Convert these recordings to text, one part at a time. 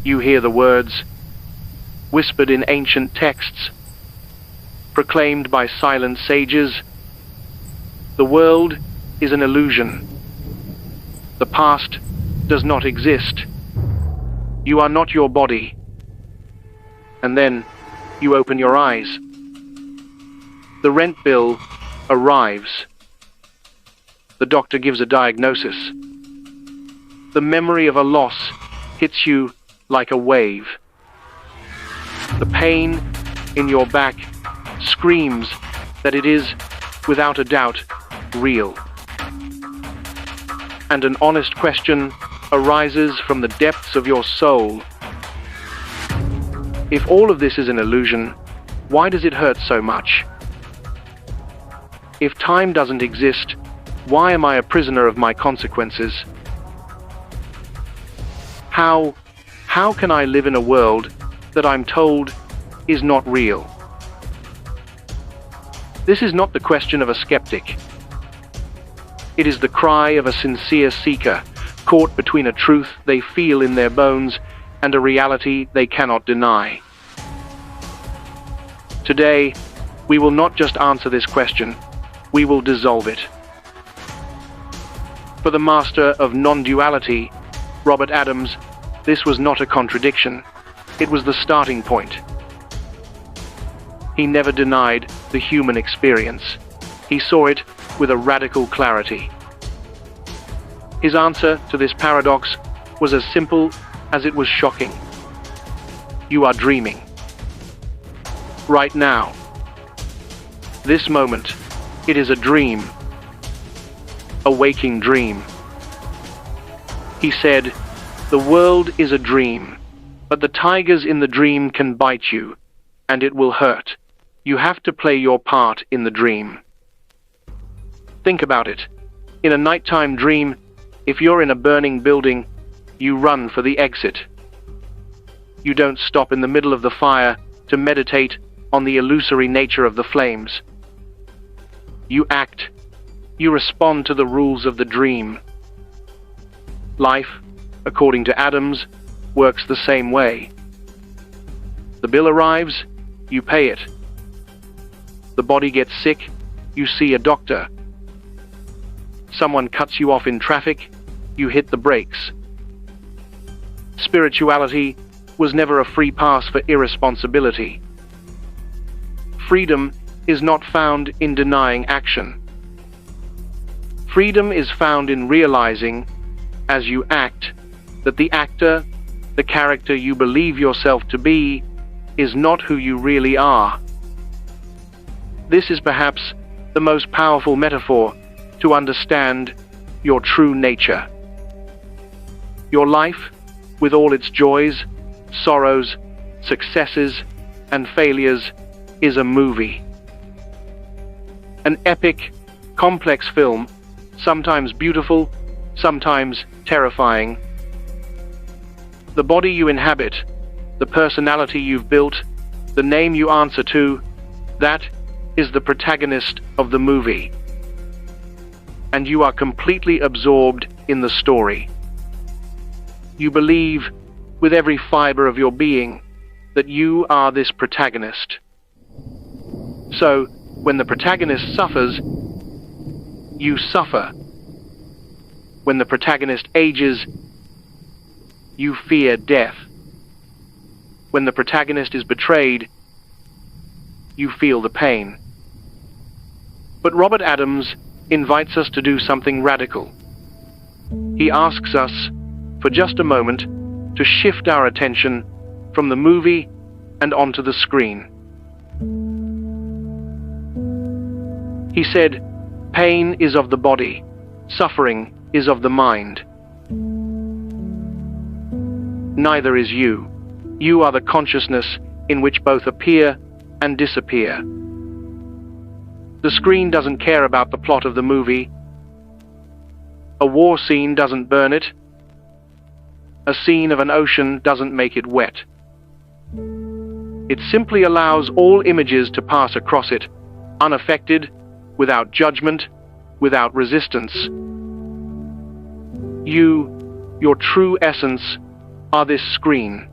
You hear the words, whispered in ancient texts, proclaimed by silent sages. The world is an illusion. The past does not exist. You are not your body. And then you open your eyes. The rent bill arrives. The doctor gives a diagnosis. The memory of a loss hits you like a wave. The pain in your back screams that it is, without a doubt, real. And an honest question arises from the depths of your soul. If all of this is an illusion, why does it hurt so much? If time doesn't exist, why am I a prisoner of my consequences? How can I live in a world that I'm told is not real? This is not the question of a skeptic. It is the cry of a sincere seeker, caught between a truth they feel in their bones and a reality they cannot deny. Today, we will not just answer this question, we will dissolve it. For the master of non-duality, Robert Adams, this was not a contradiction, it was the starting point. He never denied the human experience. He saw it with a radical clarity. His answer to this paradox was as simple as it was shocking. You are dreaming. Right now. This moment, it is a dream. A waking dream. He said, "The world is a dream, but the tigers in the dream can bite you, and it will hurt. You have to play your part in the dream." Think about it. In a nighttime dream, if you're in a burning building, you run for the exit. You don't stop in the middle of the fire to meditate on the illusory nature of the flames. You act. You respond to the rules of the dream. Life, according to Adams, works the same way. The bill arrives, you pay it. The body gets sick, you see a doctor. Someone cuts you off in traffic, you hit the brakes. Spirituality was never a free pass for irresponsibility. Freedom is not found in denying action. Freedom is found in realizing, as you act, that the actor, the character you believe yourself to be, is not who you really are. This is perhaps the most powerful metaphor to understand your true nature. Your life, with all its joys, sorrows, successes, and failures, is a movie. An epic, complex film, sometimes beautiful, sometimes terrifying. The body you inhabit, the personality you've built, the name you answer to, that is the protagonist of the movie. And you are completely absorbed in the story. You believe, with every fiber of your being, that you are this protagonist. So, when the protagonist suffers, you suffer. When the protagonist ages, you fear death. When the protagonist is betrayed, you feel the pain. But Robert Adams invites us to do something radical. He asks us, for just a moment, to shift our attention from the movie and onto the screen. He said, "Pain is of the body, suffering is of the mind. Neither is you. You are the consciousness in which both appear and disappear." The screen doesn't care about the plot of the movie. A war scene doesn't burn it. A scene of an ocean doesn't make it wet. It simply allows all images to pass across it, unaffected, without judgment, without resistance. You, your true essence, are this screen.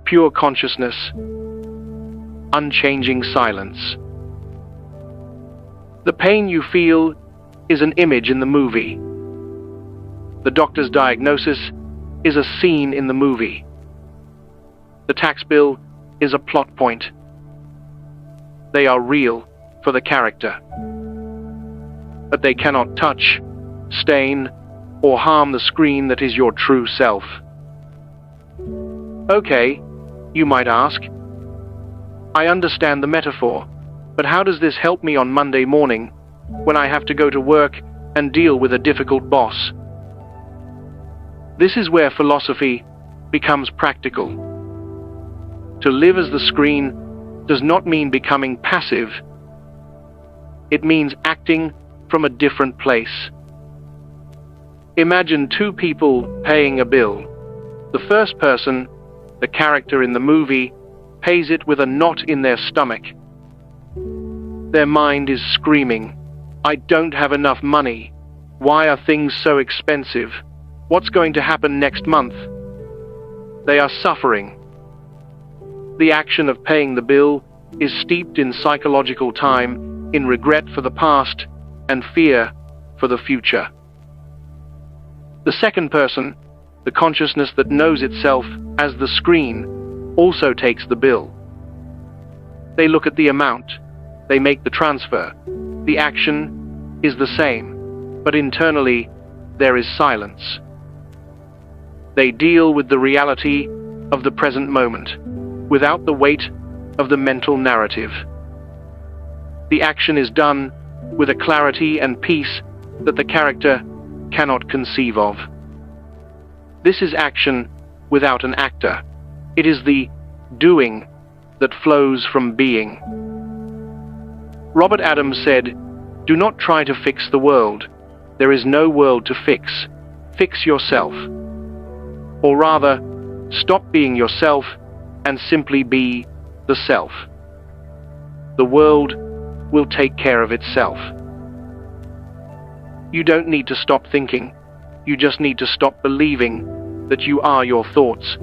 Pure consciousness, unchanging silence. The pain you feel is an image in the movie. The doctor's diagnosis is a scene in the movie. The tax bill is a plot point. They are real for the character. But they cannot touch, stain, or harm the screen that is your true self. Okay, you might ask. I understand the metaphor, but how does this help me on Monday morning when I have to go to work and deal with a difficult boss? This is where philosophy becomes practical. To live as the screen does not mean becoming passive. It means acting from a different place. Imagine two people paying a bill. The first person, the character in the movie, pays it with a knot in their stomach. Their mind is screaming, "I don't have enough money. Why are things so expensive? What's going to happen next month?" They are suffering. The action of paying the bill is steeped in psychological time, in regret for the past, and fear for the future. The second person, the consciousness that knows itself as the screen, also takes the bill. They look at the amount, they make the transfer. The action is the same, but internally there is silence. They deal with the reality of the present moment, without the weight of the mental narrative. The action is done with a clarity and peace that the character cannot conceive of. This is action without an actor. It is the doing that flows from being. Robert Adams said, "Do not try to fix the world. There is no world to fix. Fix yourself." Or rather, stop being yourself and simply be the self. The world will take care of itself. You don't need to stop thinking. You just need to stop believing that you are your thoughts.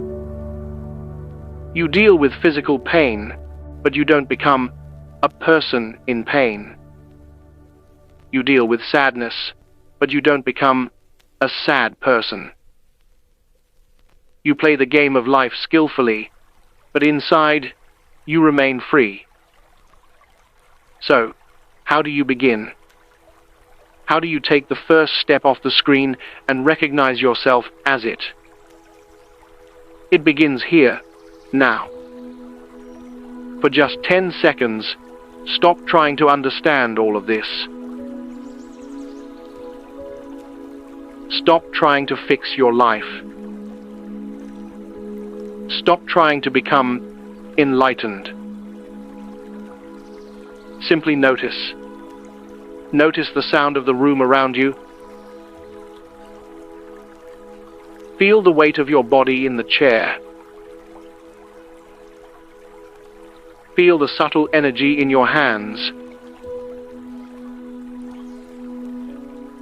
You deal with physical pain, but you don't become a person in pain. You deal with sadness, but you don't become a sad person. You play the game of life skillfully, but inside, you remain free. So, how do you begin? How do you take the first step off the screen and recognize yourself as it? It begins here, now. For just 10 seconds, stop trying to understand all of this. Stop trying to fix your life. Stop trying to become enlightened. Simply notice. Notice the sound of the room around you. Feel the weight of your body in the chair. Feel the subtle energy in your hands.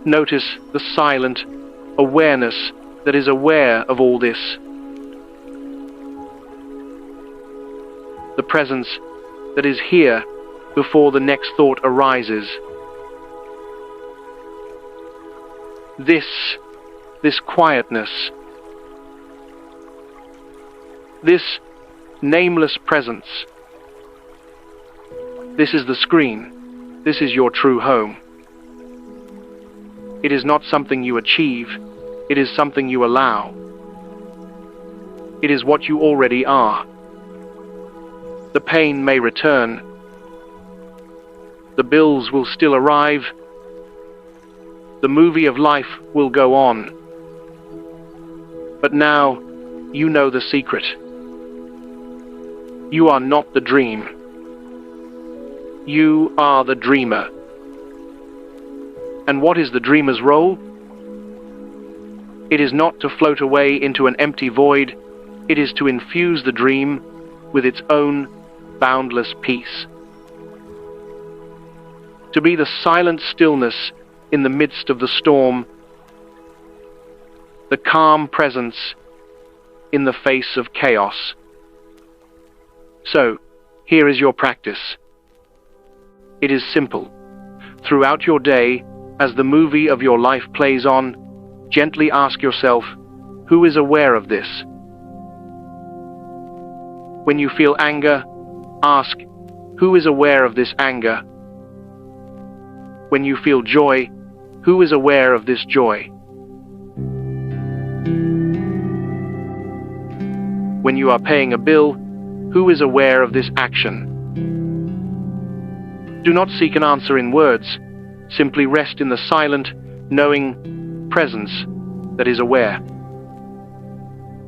Notice the silent awareness that is aware of all this. The presence that is here before the next thought arises. This quietness, this nameless presence. This is the screen. This is your true home. It is not something you achieve. It is something you allow. It is what you already are. The pain may return. The bills will still arrive. The movie of life will go on. But now, you know the secret. You are not the dream. You are the dreamer. And what is the dreamer's role? It is not to float away into an empty void. It is to infuse the dream with its own boundless peace. To be the silent stillness in the midst of the storm, the calm presence in the face of chaos. So, here is your practice. It is simple. Throughout your day, as the movie of your life plays on, gently ask yourself, who is aware of this? When you feel anger, ask, who is aware of this anger? When you feel joy, who is aware of this joy? When you are paying a bill, who is aware of this action? Do not seek an answer in words. Simply rest in the silent, knowing presence that is aware.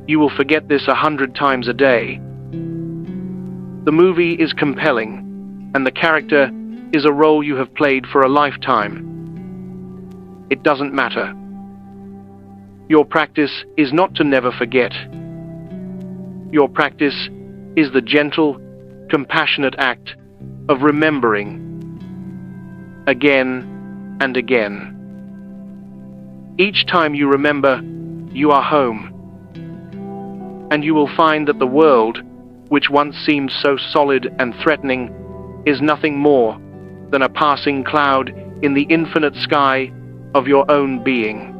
You will forget this 100 times a day. The movie is compelling, and the character is a role you have played for a lifetime. It doesn't matter. Your practice is not to never forget. Your practice is the gentle, compassionate act of remembering again and again. Each time you remember, you are home. And you will find that the world, which once seemed so solid and threatening, is nothing more than a passing cloud in the infinite sky of your own being.